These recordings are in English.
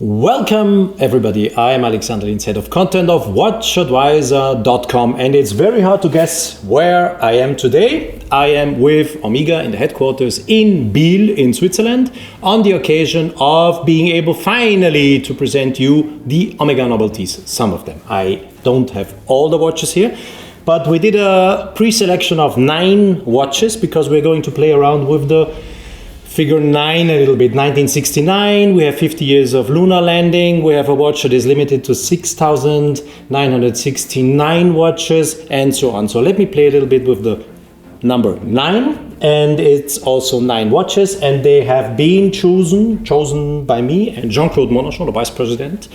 Welcome everybody, I am Alexander Linz, head of content of WatchAdvisor.com, and it's very hard to guess where I am today. I am with Omega in the headquarters in Biel in Switzerland on the occasion of being able finally to present you the Omega novelties, some of them. I don't have all the watches here, but we did a pre-selection of 9 watches because we're going to play around with the figure 9 a little bit. 1969, we have 50 years of lunar landing, we have a watch that is limited to 6,969 watches, and so on. So let me play a little bit with the number 9, and it's also 9 watches, and they have been chosen by me and Jean-Claude Monachon, the vice president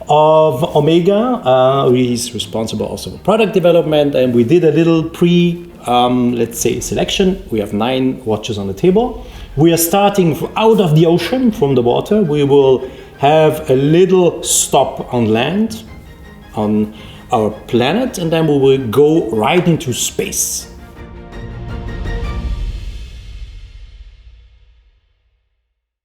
of Omega. He's responsible also for product development, and we did a little let's say selection. We have 9 watches on the table. We are starting out of the ocean, from the water. We will have a little stop on land, on our planet, and then we will go right into space.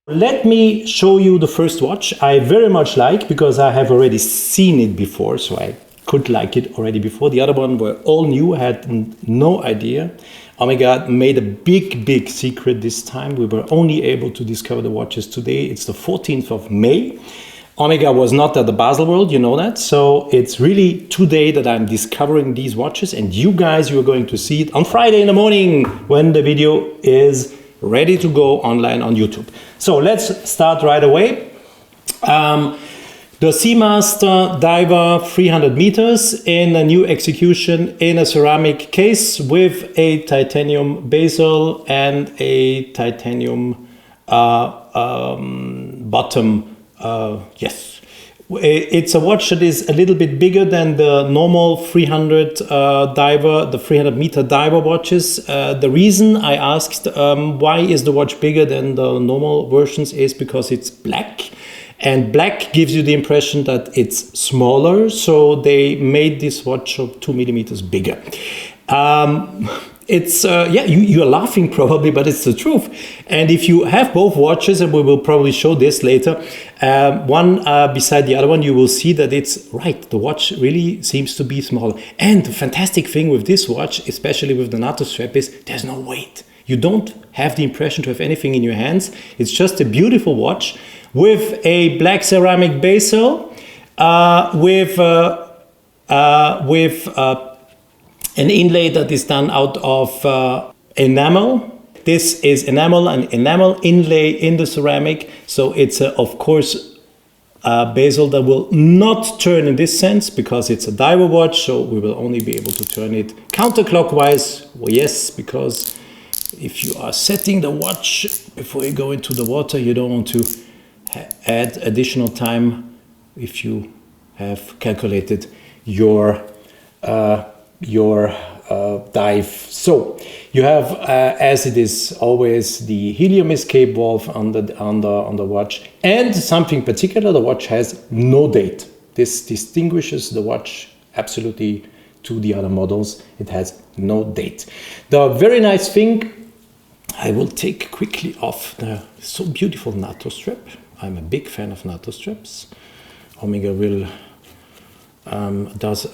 Let me show you the first watch I very much like, because I have already seen it before, so I could like it already before. The other one were all new, I had no idea. Omega made a big secret this time. We were only able to discover the watches today. It's the 14th of May. Omega was not at the Baselworld, you know that. So it's really today that I'm discovering these watches, and you guys, you're going to see it on Friday in the morning when the video is ready to go online on YouTube. So let's start right away. The SEAMASTER Diver 300 meters in a new execution in a ceramic case with a titanium bezel and a titanium bottom. Yes, it's a watch that is a little bit bigger than the normal 300 diver, the 300 meter diver watches. The reason I asked why is the watch bigger than the normal versions is because it's black. And black gives you the impression that it's smaller, so they made this watch 2 millimeters bigger. Yeah, you're laughing probably, but it's the truth. And if you have both watches, and we will probably show this later, one beside the other one, you will see that it's right. The watch really seems to be smaller. And the fantastic thing with this watch, especially with the NATO strap, is there's no weight. You don't have the impression to have anything in your hands. It's just a beautiful watch with a black ceramic bezel, with an inlay that is done out of enamel. This is enamel, and enamel inlay in the ceramic. So it's of course a bezel that will not turn in this sense because it's a diver watch. So we will only be able to turn it counterclockwise. Well, yes, because if you are setting the watch before you go into the water, you don't want to add additional time if you have calculated your dive. So you have, as it is always, the helium escape valve on the watch, and something particular, the watch has no date. This distinguishes the watch absolutely to the other models. It has no date. The very nice thing, I will take quickly off the so beautiful NATO strap. I'm a big fan of NATO straps. Omega will does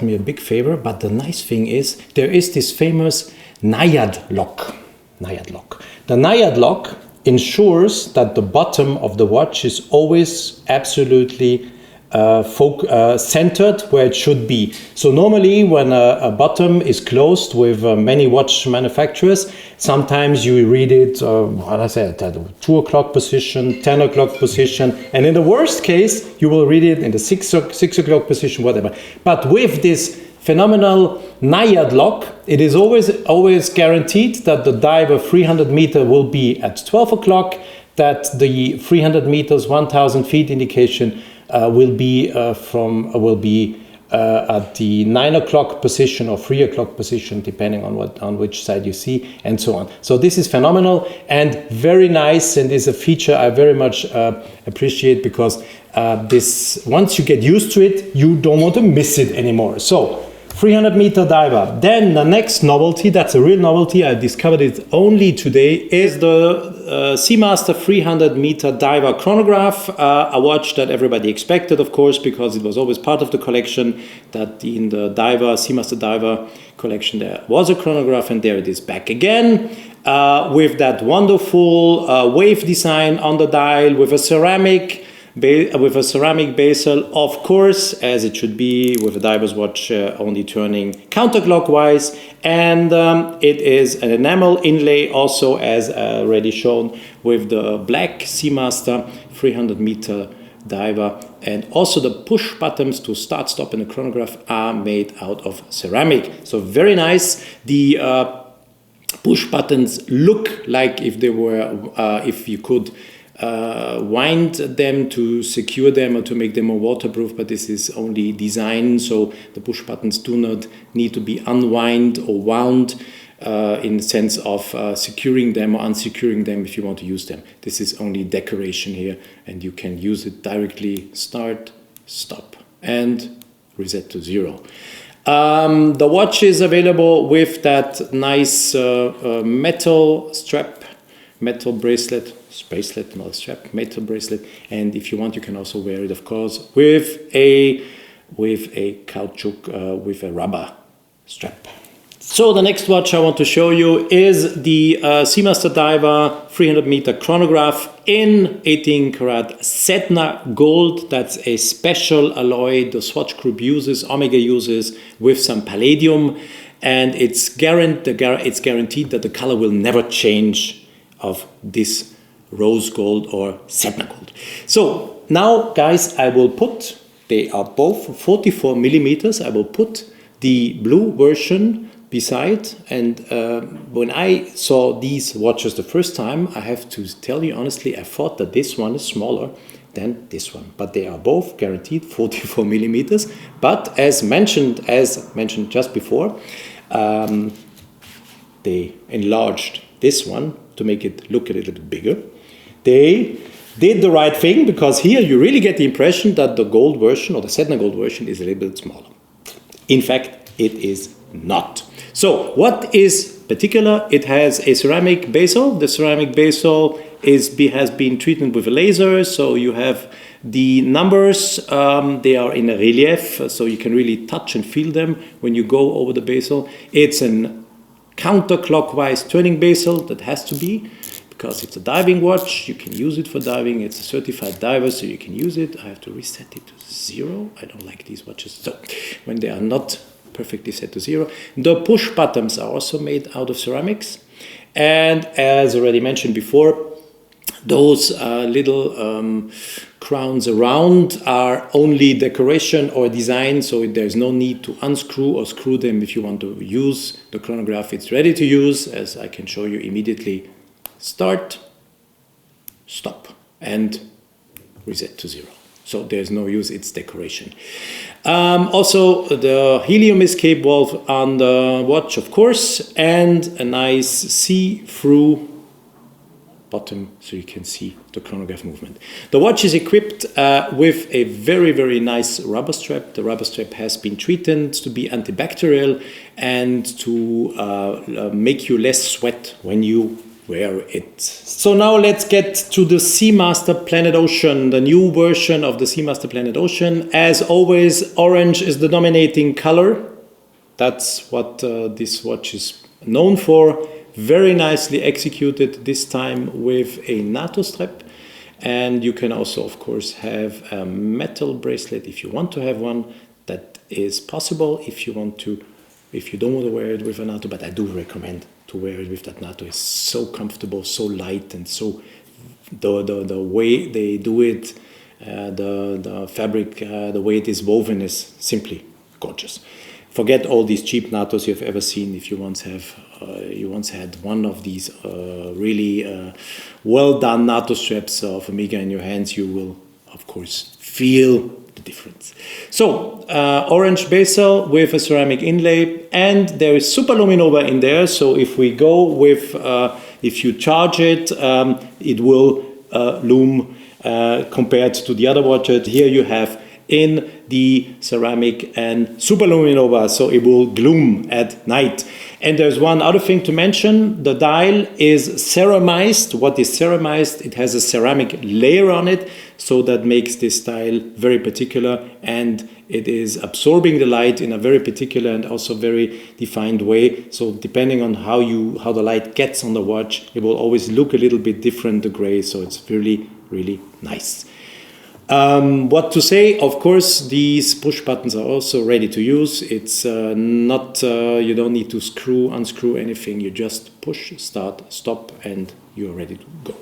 me a big favor, but the nice thing is there is this famous Naiad lock. The Naiad lock ensures that the bottom of the watch is always absolutely centered where it should be. So normally when a bottom is closed with many watch manufacturers, sometimes you read it, what I said, at 2 o'clock position, 10 o'clock position, and in the worst case, you will read it in the 6 o'clock position, whatever. But with this phenomenal Naiad lock, it is always guaranteed that the diver 300 meter will be at 12 o'clock, that the 300 meters, 1,000 feet indication will be at the 9 o'clock position or 3 o'clock position, depending on which side you see, and so on. So this is phenomenal and very nice, and is a feature I very much appreciate, because this, once you get used to it, you don't want to miss it anymore. So 300 meter diver. Then the next novelty, that's a real novelty, I discovered it only today, is the SEAMASTER 300-meter diver chronograph, a watch that everybody expected, of course, because it was always part of the collection, that in the diver, SEAMASTER diver collection there was a chronograph, and there it is back again, with that wonderful wave design on the dial, with a ceramic bezel, of course, as it should be with a diver's watch, only turning counterclockwise, and it is an enamel inlay also, as already shown, with the black SEAMASTER 300-meter diver, and also the push buttons to start, stop in the chronograph are made out of ceramic. So very nice. The push buttons look like if they were, if you could wind them to secure them or to make them more waterproof, but this is only design, so the push buttons do not need to be unwind or wound in the sense of securing them or unsecuring them if you want to use them. This is only decoration here, and you can use it directly, start, stop, and reset to 0. The watch is available with that nice metal strap, metal bracelet, not a strap, metal bracelet, and if you want you can also wear it, of course, with a caoutchouc, with a rubber strap. So the next watch I want to show you is the SEAMASTER Diver 300-meter chronograph in 18 karat Sedna gold. That's a special alloy the Swatch Group uses, Omega uses, with some palladium, and it's guaranteed that the color will never change of this rose gold or Sedna gold. So now, guys, I will put, they are both 44 millimeters. I will put the blue version beside, and when I saw these watches the first time, I have to tell you honestly, I thought that this one is smaller than this one, but they are both guaranteed 44 millimeters. But as mentioned just before, they enlarged this one to make it look a little bit bigger. They did the right thing, because here you really get the impression that the gold version or the Sedna gold version is a little bit smaller. In fact, it is not. So what is particular? It has a ceramic bezel. The ceramic bezel has been treated with a laser, so you have the numbers, they are in a relief, so you can really touch and feel them when you go over the bezel. It's an counterclockwise turning bezel, that has to be, because it's a diving watch. You can use it for diving. It's a certified diver, so you can use it. I have to reset it to 0. I don't like these watches, so when they are not perfectly set to 0. The push buttons are also made out of ceramics, and as already mentioned before, those little crowns around are only decoration or design, so there's no need to unscrew or screw them if you want to use the chronograph. It's ready to use, as I can show you immediately. Start, stop, and reset to 0. So there's no use, it's decoration. Also, the helium escape valve on the watch, of course, and a nice see-through bottom, so you can see the chronograph movement. The watch is equipped with a very, very nice rubber strap. The rubber strap has been treated to be antibacterial and to make you less sweat when you wear it. So now let's get to the SEAMASTER Planet Ocean, the new version of the SEAMASTER Planet Ocean. As always, orange is the dominating color. That's what this watch is known for. Very nicely executed, this time with a NATO strap. And you can also, of course, have a metal bracelet if you want to have one. That is possible if you don't want to wear it with a NATO, but I do recommend to wear it with that NATO. It's so comfortable, so light, and so the way they do it, the fabric, the way it is woven is simply gorgeous. Forget all these cheap NATOs you've ever seen. If you once had one of these really well done NATO straps of Omega in your hands, you will of course feel the difference. So orange bezel with a ceramic inlay, and there is superluminova in there. So if we go with, if you charge it, it will loom compared to the other watch. Here you have in the ceramic and superluminova, so it will gloom at night. And there's one other thing to mention. The dial is ceramized. What is ceramized? It has a ceramic layer on it, so that makes this dial very particular, and it is absorbing the light in a very particular and also very defined way. So depending on how the light gets on the watch, it will always look a little bit different, the gray, so it's really, really nice. What to say? Of course, these push buttons are also ready to use. It's not, you don't need to unscrew anything. You just push, start, stop, and you're ready to go.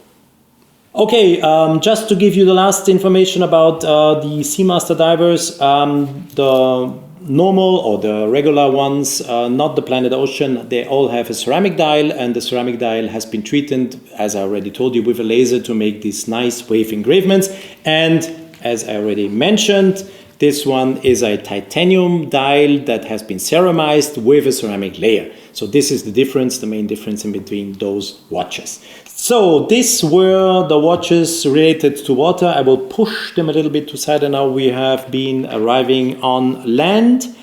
Okay, just to give you the last information about the SEAMASTER divers, the normal or the regular ones, not the Planet Ocean, they all have a ceramic dial, and the ceramic dial has been treated, as I already told you, with a laser to make these nice wave engravements. And as I already mentioned, this one is a titanium dial that has been ceramized with a ceramic layer. So this is the difference, the main difference in between those watches. So these were the watches related to water. I will push them a little bit to side, and now we have been arriving on land.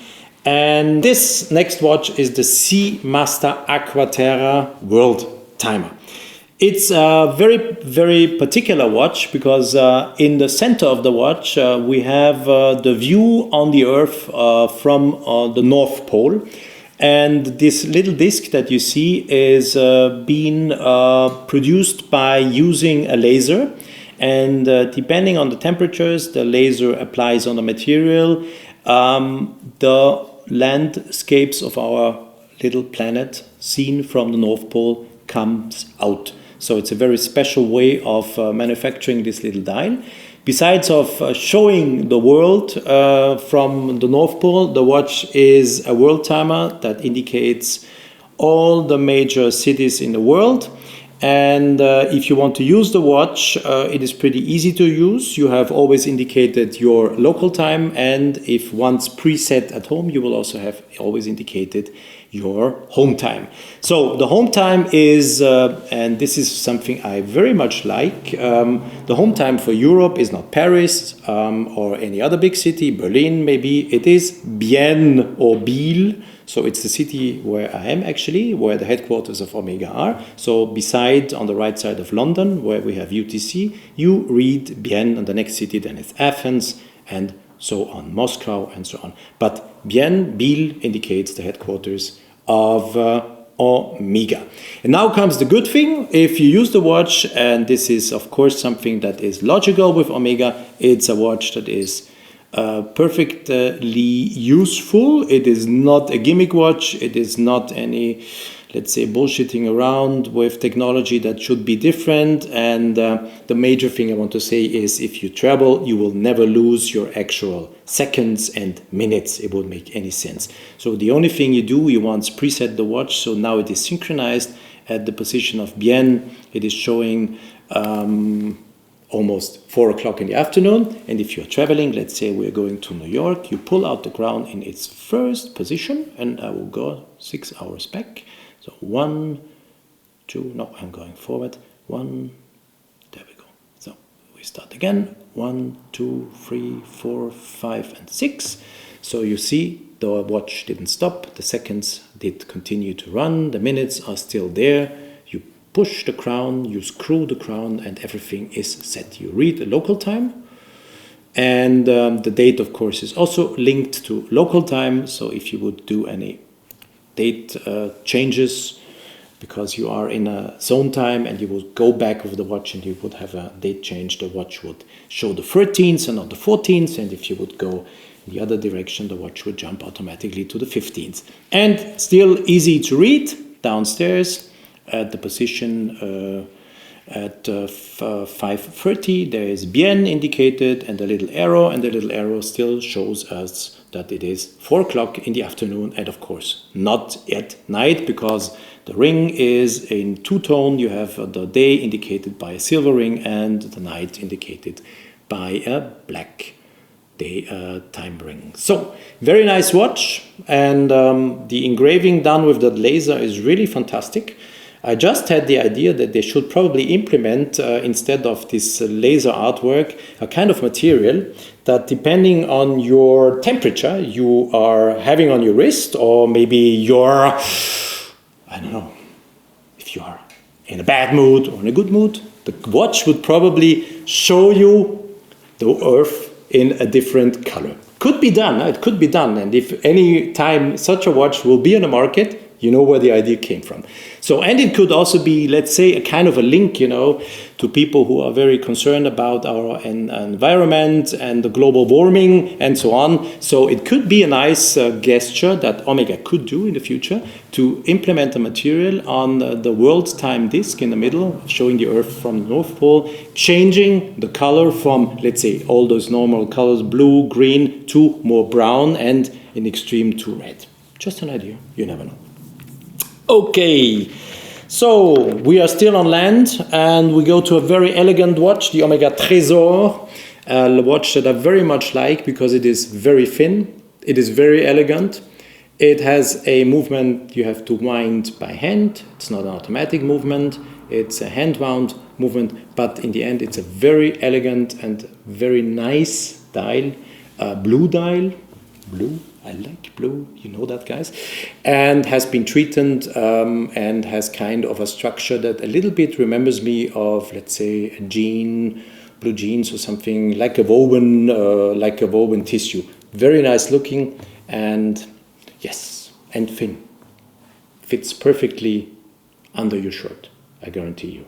And this next watch is the SEAMASTER AQUA TERRA Worldtimer. It's a very, very particular watch because in the center of the watch we have the view on the Earth from the North Pole. And this little disc that you see is being produced by using a laser. And depending on the temperatures, the laser applies on the material. The landscapes of our little planet seen from the North Pole comes out. So it's a very special way of manufacturing this little dial. Besides of showing the world from the North Pole, the watch is a Worldtimer that indicates all the major cities in the world. And if you want to use the watch, it is pretty easy to use. You have always indicated your local time, and if once preset at home, you will also have always indicated your home time. So the home time is, and this is something I very much like, the home time for Europe is not Paris or any other big city, Berlin maybe, it is Bienne or Biel. So it's the city where I am actually, where the headquarters of Omega are. So beside, on the right side of London, where we have UTC, you read Bienne, and the next city then is Athens, and so on, Moscow, and so on. But Bienne, Biel, indicates the headquarters of Omega. And now comes the good thing. If you use the watch, and this is of course something that is logical with Omega, it's a watch that is perfectly useful. It is not a gimmick watch. It is not any, let's say, bullshitting around with technology that should be different. And the major thing I want to say is if you travel, you will never lose your actual seconds and minutes. It won't make any sense. So the only thing you do, you once preset the watch. So now it is synchronized at the position of Bienne. It is showing almost 4 o'clock in the afternoon. And if you're traveling, let's say we're going to New York, you pull out the crown in its first position, and I will go 6 hours back. So 1, 2, no, I'm going forward. 1, there we go. So we start again. 1, 2, 3, 4, 5, and 6. So you see the watch didn't stop. The seconds did continue to run. The minutes are still there. You push the crown, you screw the crown, and everything is set. You read the local time. And the date, of course, is also linked to local time. So if you would do any date changes, because you are in a zone time and you would go back with the watch and you would have a date change, the watch would show the 13th and not the 14th. And if you would go in the other direction, the watch would jump automatically to the 15th. And still easy to read downstairs at the position at 5:30, there is Bienne indicated and the little arrow still shows us that it is 4 o'clock in the afternoon, and of course not at night, because the ring is in two-tone. You have the day indicated by a silver ring and the night indicated by a black day time ring. So very nice watch, and the engraving done with the laser is really fantastic. I just had the idea that they should probably implement, instead of this laser artwork, a kind of material that, depending on your temperature you are having on your wrist, or maybe your, I don't know, if you are in a bad mood or in a good mood, the watch would probably show you the Earth in a different color. Could be done, it could be done, and if any time such a watch will be on the market, you know where the idea came from. So, and it could also be, let's say, a kind of a link, you know, to people who are very concerned about our environment and the global warming and so on. So it could be a nice gesture that Omega could do in the future, to implement a material on the world time disk in the middle, showing the Earth from the North Pole, changing the color from, let's say, all those normal colors, blue, green, to more brown, and in extreme to red. Just an idea, you never know. Okay, so we are still on land, and we go to a very elegant watch, the Omega Trésor, a watch that I very much like because it is very thin, it is very elegant, it has a movement you have to wind by hand, it's not an automatic movement, it's a hand-wound movement, but in the end it's a very elegant and very nice dial, blue dial, blue. I like blue, you know that, guys, and has been treated and has kind of a structure that a little bit remembers me of, let's say, a jean, blue jeans or something, like a woven tissue. Very nice looking, and yes, and thin. Fits perfectly under your shirt, I guarantee you.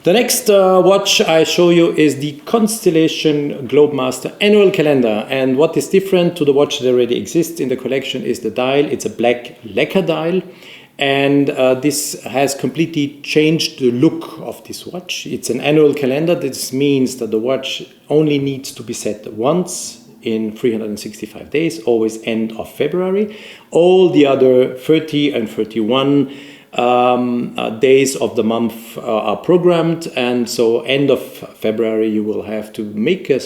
The next watch I show you is the Constellation GLOBEMASTER annual calendar, and what is different to the watch that already exists in the collection is the dial. It's a black lacquer dial, and this has completely changed the look of this watch. It's an annual calendar. This means that the watch only needs to be set once in 365 days, always end of February. All the other 30 and 31 days of the month are programmed, and so end of February you will have to make a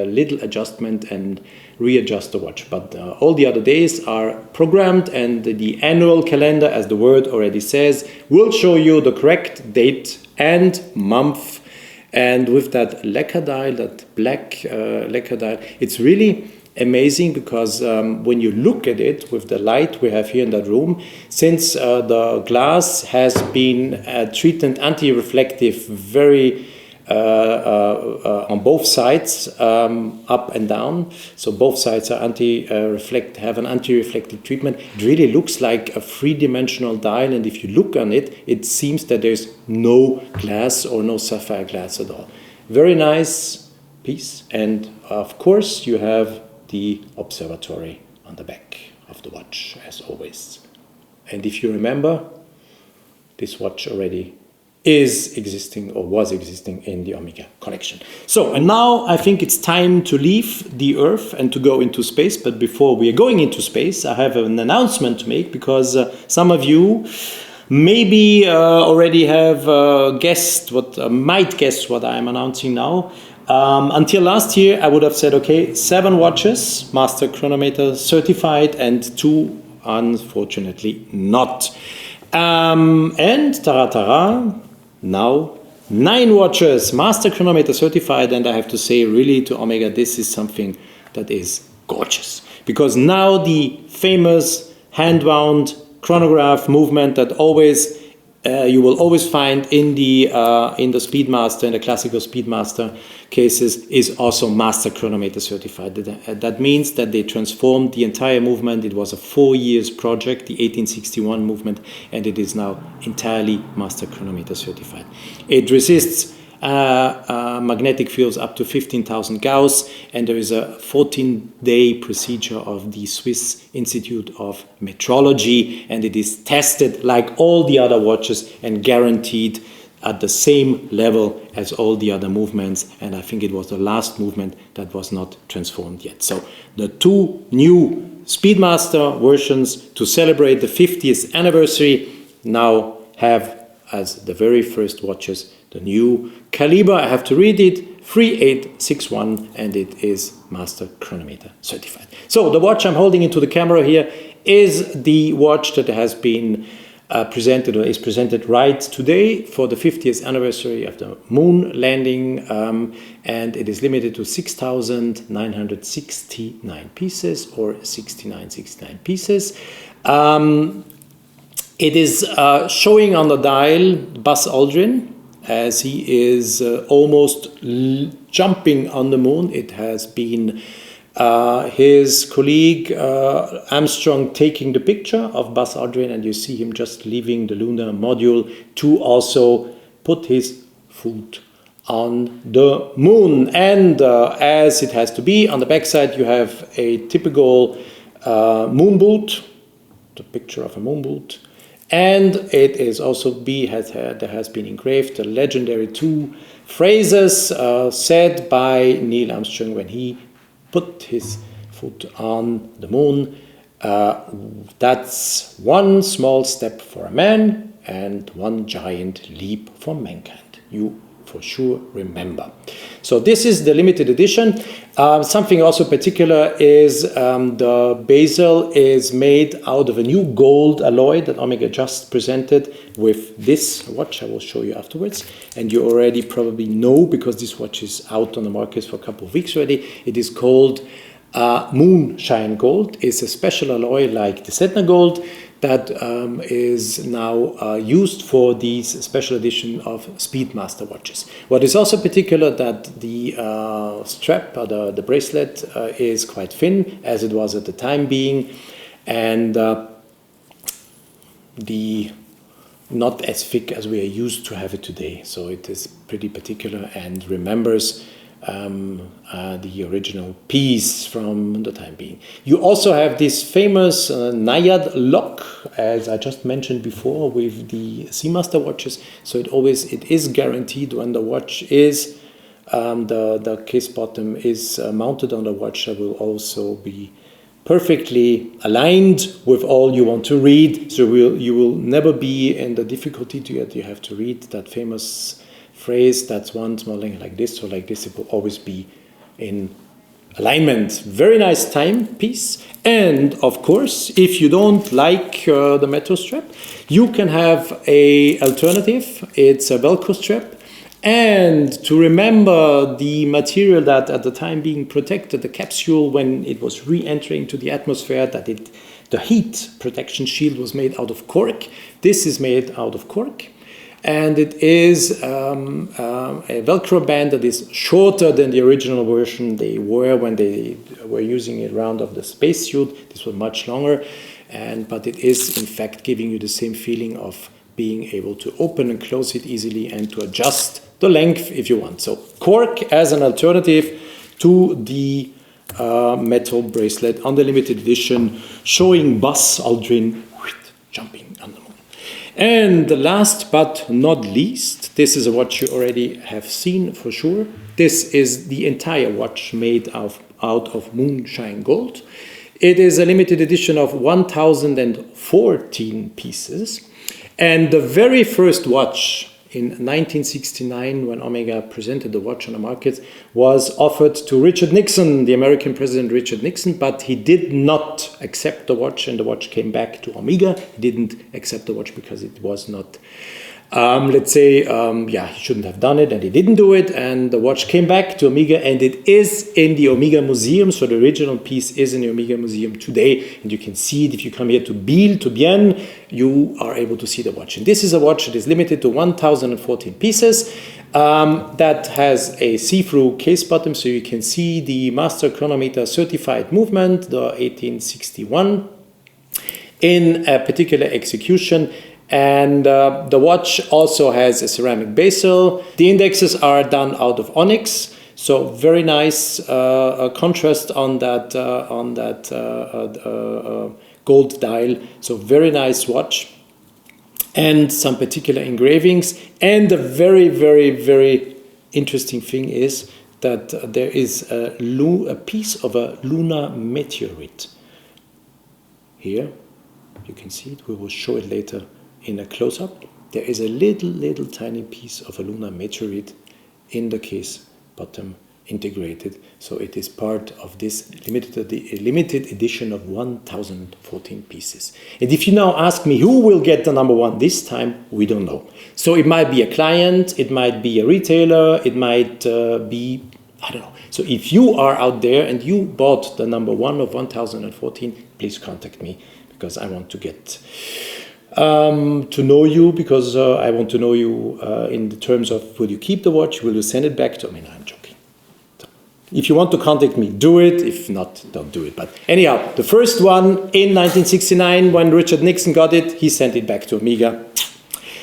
little adjustment and readjust the watch, but all the other days are programmed, and the annual calendar, as the word already says, will show you the correct date and month. And with that lacquer dial, that black lacquer dial, it's really amazing because when you look at it with the light we have here in that room, since the glass has been treated anti-reflective very on both sides, up and down, so both sides are have an anti-reflective treatment. It really looks like a three-dimensional dial, and if you look on it, it seems that there's no glass or no sapphire glass at all. Very nice piece, and of course you have the observatory on the back of the watch, as always. And if you remember, this watch already is existing or was existing in the Omega collection. So, and now I think it's time to leave the Earth and to go into space. But before we are going into space, I have an announcement to make, because some of you maybe already have might guess what I'm announcing now. Until last year, I would have said, okay, 7 watches, Master Chronometer certified, and 2, unfortunately, not. And TERRA, now 9 watches, Master Chronometer certified, and I have to say, really, to Omega, this is something that is gorgeous. Because now the famous hand-wound chronograph movement that always you will always find in the Speedmaster, in the classical Speedmaster cases, is also Master Chronometer certified. That means that they transformed the entire movement. It was a 4 years project, the 1861 movement, and it is now entirely Master Chronometer certified. It resists magnetic fields up to 15,000 Gauss, and there is a 14-day procedure of the Swiss Institute of Metrology, and it is tested like all the other watches and guaranteed at the same level as all the other movements, and I think it was the last movement that was not transformed yet. So the 2 new Speedmaster versions to celebrate the 50th anniversary now have as the very first watches the new caliber. I have to read it, 3861, and it is Master Chronometer certified. So the watch I'm holding into the camera here is the watch that has been presented, or is presented right today for the 50th anniversary of the moon landing, and it is limited to 6,969 pieces, or 69 pieces. It is showing on the dial Buzz Aldrin, as he is almost jumping on the moon. It has been his colleague Armstrong taking the picture of Buzz Aldrin, and you see him just leaving the lunar module to also put his foot on the moon. And as it has to be, on the backside you have a typical moon boot, the picture of a moon boot. And it is also there has been engraved the legendary 2 phrases said by Neil Armstrong when he put his foot on the moon. That's one small step for a man and one giant leap for mankind. You for sure remember. So this is the limited edition. Something also particular is the bezel is made out of a new gold alloy that Omega just presented with this watch. I will show you afterwards. And you already probably know, because this watch is out on the market for a couple of weeks already. It is called Moonshine gold. It's a special alloy like the Sedna gold that is now used for these special edition of Speedmaster watches. What is also particular that the strap, or the bracelet, is quite thin, as it was at the time being, and not as thick as we are used to have it today. So it is pretty particular and remembers the original piece from the time being. You also have this famous Naiad lock, as I just mentioned before, with the SEAMASTER watches. So it is guaranteed when the watch is the case bottom is mounted on the watch, that will also be perfectly aligned with all you want to read. So you will never be in the difficulty that you have to read that famous phrase, that's one small length like this or like this. It will always be in alignment. Very nice timepiece. And of course, if you don't like the metal strap, you can have a alternative. It's a Velcro strap. And to remember the material that at the time being protected the capsule when it was re-entering to the atmosphere, that the heat protection shield was made out of cork. This is made out of cork. And it is a Velcro band that is shorter than the original version they were when they were using it around of the spacesuit. This was much longer, but it is in fact giving you the same feeling of being able to open and close it easily and to adjust the length if you want. So cork as an alternative to the metal bracelet on the limited edition, showing Buzz Aldrin jumping on the moon. And last but not least, this is a watch you already have seen for sure. This is the entire watch made out of Moonshine gold. It is a limited edition of 1,014 pieces. And the very first watch in 1969, when Omega presented the watch on the market, was offered to Richard Nixon, the American President Richard Nixon, but he did not accept the watch, and the watch came back to Omega. He didn't accept the watch because it was not, he shouldn't have done it, and he didn't do it, and the watch came back to Omega, and it is in the Omega Museum. So the original piece is in the Omega Museum today, and you can see it. If you come here to Biel, you are able to see the watch. And this is a watch that is limited to 1,014 pieces, that has a see-through case bottom, so you can see the master chronometer certified movement, the 1861, in a particular execution. And the watch also has a ceramic bezel. The indexes are done out of onyx, so very nice contrast on that gold dial. So very nice watch, and some particular engravings. And the very, very, very interesting thing is that there is a piece of a lunar meteorite here. You can see it. We will show it later in a close-up. There is a little tiny piece of a lunar meteorite in the case bottom integrated. So it is part of this limited edition of 1014 pieces. And if you now ask me who will get the number one this time, we don't know. So it might be a client, it might be a retailer, it might be, I don't know. So if you are out there and you bought the number one of 1014, please contact me, because I want to get to know you, because I want to know you in the terms of, will you keep the watch, will you send it back to me? No, I'm joking. So, if you want to contact me, do it. If not, don't do it. But anyhow, the first one in 1969, when Richard Nixon got it, he sent it back to Omega.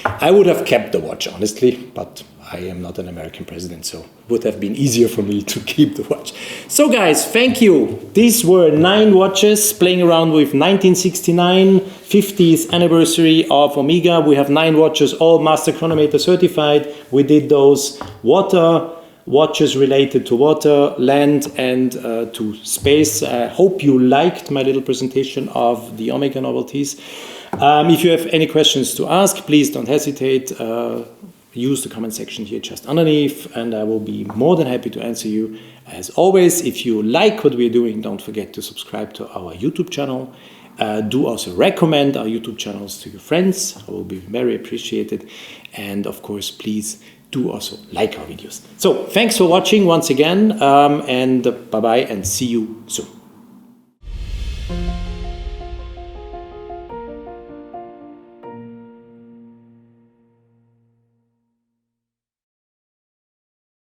I would have kept the watch, honestly, but I am not an American president, so it would have been easier for me to keep the watch. So guys, thank you. These were 9 watches playing around with 1969, 50th anniversary of Omega. We have 9 watches, all master chronometer certified. We did those water watches related to water, land, and to space. I hope you liked my little presentation of the Omega novelties. If you have any questions to ask, please don't hesitate. Use the comment section here just underneath, and I will be more than happy to answer you. As always, if you like what we're doing, don't forget to subscribe to our YouTube channel. Do also recommend our YouTube channels to your friends. I will be very appreciated. And of course, please do also like our videos. So thanks for watching once again, and bye-bye, and see you soon.